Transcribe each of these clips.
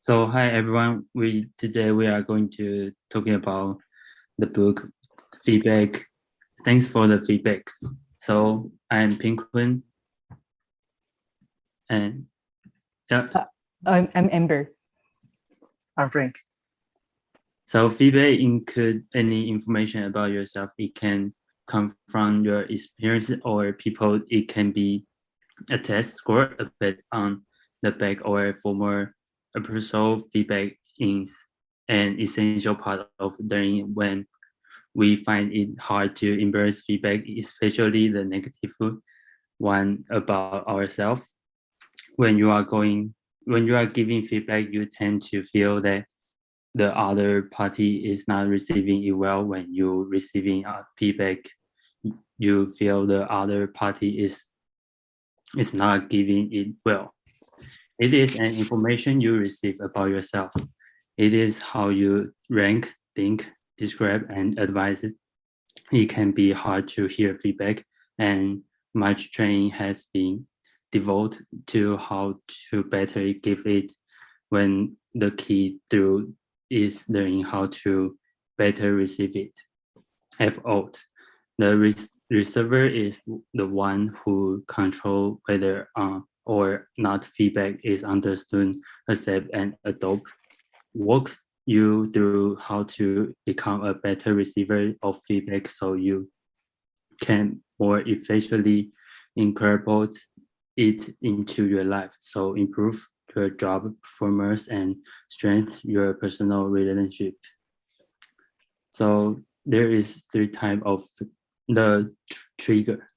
So hi everyone. Today we are going to talking about the book feedback. Thanks for the feedback. So I'm Pinkwin and yeah. I'm Amber. I'm Frank. So feedback include any information about yourself. It can come from your experience or people. It can be a test score, a bit on the back, or for more appraisal. Feedback is an essential part of learning. When we find it hard to embrace feedback, especially the negative one about ourselves. When you are giving feedback, you tend to feel that the other party is not receiving it well. When you receiving feedback, you feel the other party is not giving it well. It is an information you receive about yourself. It is how you rank, think, describe, and advise it. It can be hard to hear feedback, and much training has been devoted to how to better give it, when the key through is learning how to better receive it. F-out. The receiver is the one who controls whether or not feedback is understood, accepted, and adopted. Walk you through how to become a better receiver of feedback so you can more efficiently incorporate it into your life. So improve your job performance and strengthen your personal relationship. So there is three types of the trigger.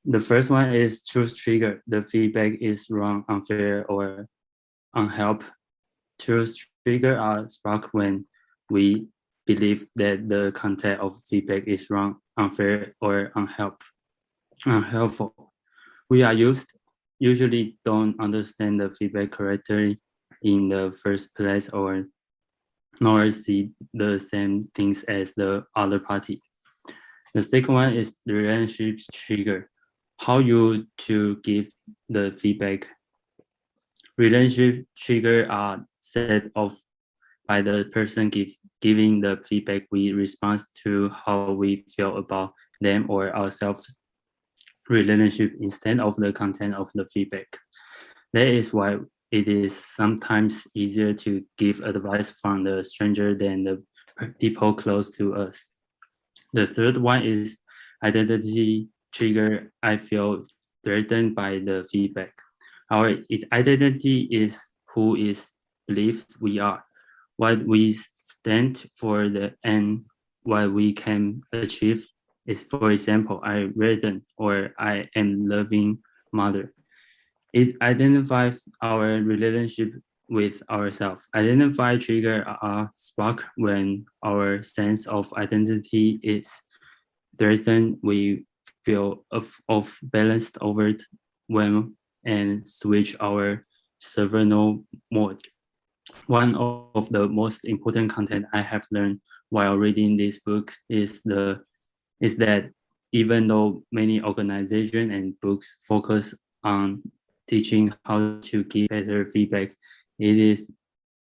The first one is truth trigger. The feedback is wrong, unfair, or unhelpful. Truth trigger are sparked when we believe that the content of feedback is wrong, unfair, or unhelpful. We are usually don't understand the feedback correctly in the first place, or nor see the same things as the other party. The second one is the relationship trigger. How you to give the feedback. Relationship trigger are set off by the person giving the feedback. We respond to how we feel about them or ourselves relationship instead of the content of the feedback. That is why it is sometimes easier to give advice from the stranger than the people close to us. The third one is identity trigger. I feel threatened by the feedback. Our identity is who is believed we are, what we stand for, and what we can achieve. Is, for example, I read or I am loving mother. It identifies our relationship with ourselves. Identify trigger are spark when our sense of identity is threatened. We feel of balanced over when and switch our survival mode. One of the most important content I have learned while reading this book is that even though many organizations and books focus on teaching how to give better feedback, it is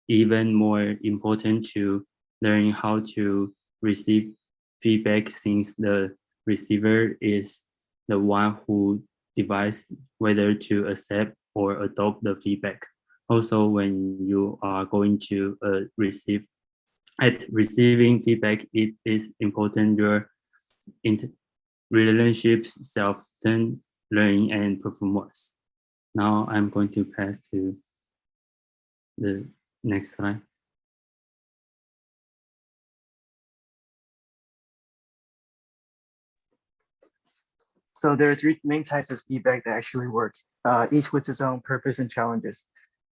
even more important to learn how to receive feedback, since the receiver is the one who decides whether to accept or adopt the feedback. Also, when you are going to receiving feedback, it is important your relationships, self-learning, and performance. Now I'm going to pass to the next slide. So there are three main types of feedback that actually work, each with its own purpose and challenges.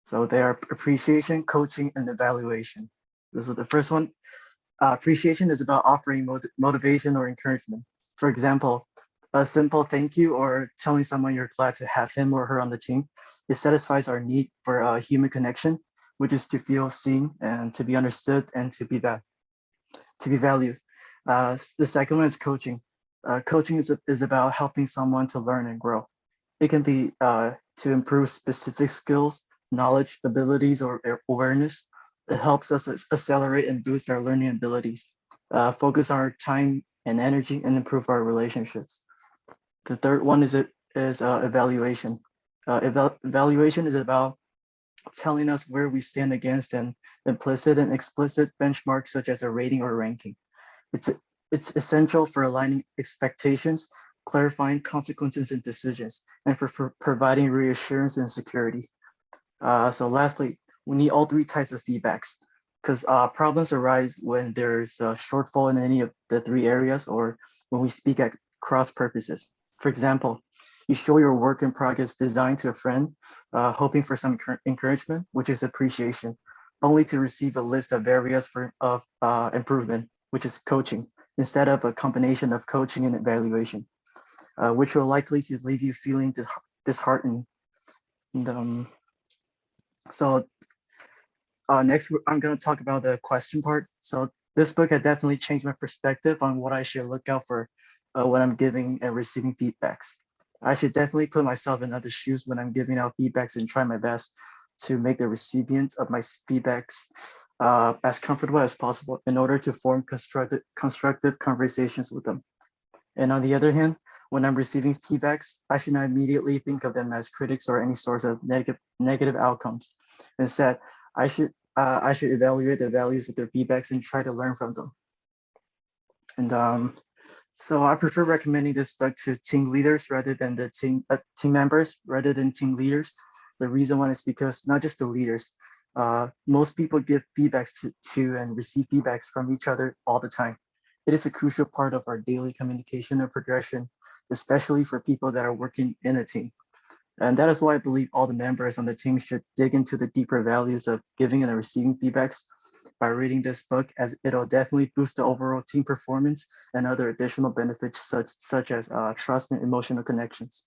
So they are appreciation, coaching, and evaluation. This is the first one. Appreciation is about offering motivation or encouragement. For example, a simple thank you or telling someone you're glad to have him or her on the team. It satisfies our need for a human connection, which is to feel seen and to be understood and to be valued. The second one is coaching. Coaching is about helping someone to learn and grow. It can be to improve specific skills knowledge, abilities, or awareness. It helps us accelerate and boost our learning abilities, focus our time and energy, and improve our relationships. The third one is evaluation. Evaluation is about telling us where we stand against an implicit and explicit benchmark, such as a rating or ranking. It's, it's essential for aligning expectations, clarifying consequences and decisions, and for providing reassurance and security. So lastly, we need all three types of feedbacks because problems arise when there's a shortfall in any of the three areas or when we speak at cross purposes. For example, you show your work in progress design to a friend, hoping for some encouragement, which is appreciation, only to receive a list of areas of improvement, which is coaching, instead of a combination of coaching and evaluation, which will likely to leave you feeling disheartened. And, so next, I'm going to talk about the question part. So this book had definitely changed my perspective on what I should look out for when I'm giving and receiving feedbacks. I should definitely put myself in other shoes when I'm giving out feedbacks and try my best to make the recipient of my feedbacks as comfortable as possible in order to form constructive conversations with them. And on the other hand, when I'm receiving feedbacks, I should not immediately think of them as critics or any source of negative outcomes. Instead, I should evaluate the values of their feedbacks and try to learn from them. And so I prefer recommending this book to team leaders rather than the team members rather than team leaders. The reason why is because not just the leaders, most people give feedbacks to and receive feedbacks from each other all the time. It is a crucial part of our daily communication and progression, especially for people that are working in a team. And that is why I believe all the members on the team should dig into the deeper values of giving and receiving feedbacks by reading this book, as it'll definitely boost the overall team performance and other additional benefits such as trust and emotional connections.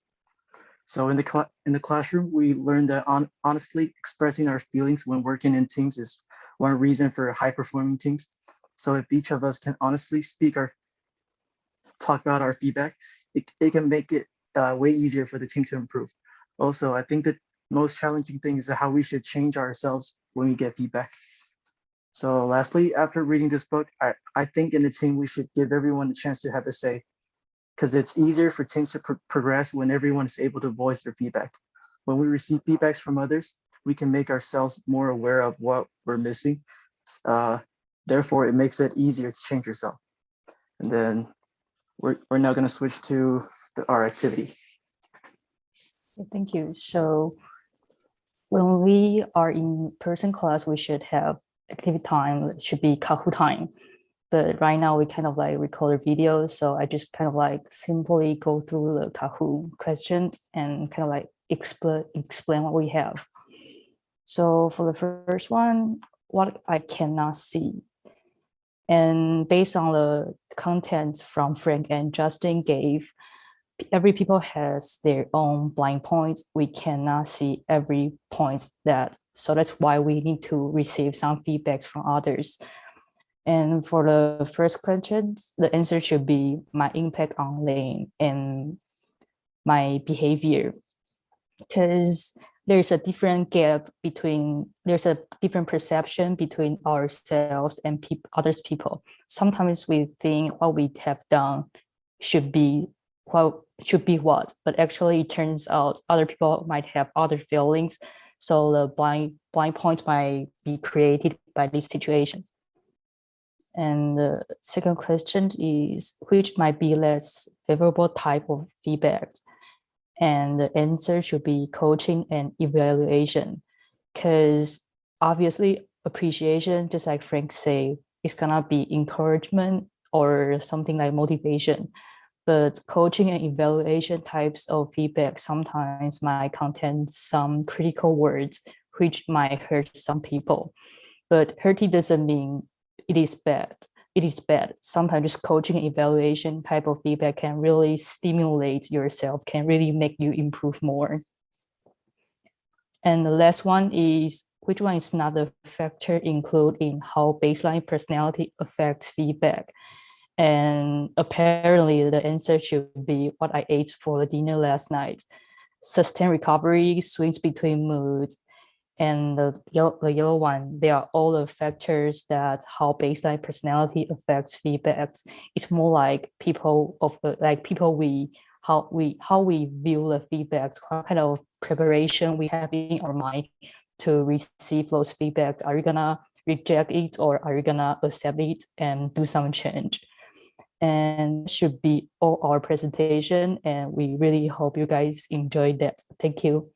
So in the classroom, we learned that honestly expressing our feelings when working in teams is one reason for high performing teams. So if each of us can honestly talk about our feedback, it can make it way easier for the team to improve. Also, I think the most challenging thing is how we should change ourselves when we get feedback. So lastly, after reading this book, I think in the team, we should give everyone a chance to have a say, because it's easier for teams to progress when everyone is able to voice their feedback. When we receive feedbacks from others, we can make ourselves more aware of what we're missing. Therefore, it makes it easier to change yourself. And then we're now going to switch to our activity. Thank you. So when we are in person class, we should have activity time, it should be Kahoot time. But right now we kind of like record a video. So I just kind of like simply go through the Kahoot questions and kind of like explain what we have. So for the first one, what I cannot see. And based on the content from Frank and Justin gave, every people has their own blind points. We cannot see every point so that's why we need to receive some feedbacks from others. And for the first question, the answer should be my impact on Lane and my behavior, because there's a different gap there's a different perception between ourselves and others people. Sometimes we think what we have done should be what, but actually it turns out other people might have other feelings. So the blind points might be created by this situation. And the second question is, which might be less favorable type of feedback? And the answer should be coaching and evaluation, because obviously appreciation, just like Frank said, is gonna be encouragement or something like motivation. But coaching and evaluation types of feedback sometimes might contain some critical words, which might hurt some people. But hurting doesn't mean it is bad. It is bad. Sometimes just coaching and evaluation type of feedback can really stimulate yourself, can really make you improve more. And the last one is, which one is not a factor included in how baseline personality affects feedback? And apparently the answer should be what I ate for dinner last night. Sustained recovery, swings between moods, And the yellow one, they are all the factors that how baseline personality affects feedbacks. It's more like people how we view the feedbacks, what kind of preparation we have in our mind to receive those feedbacks. Are you gonna reject it or are you gonna accept it and do some change? And that should be all our presentation. And we really hope you guys enjoyed that. Thank you.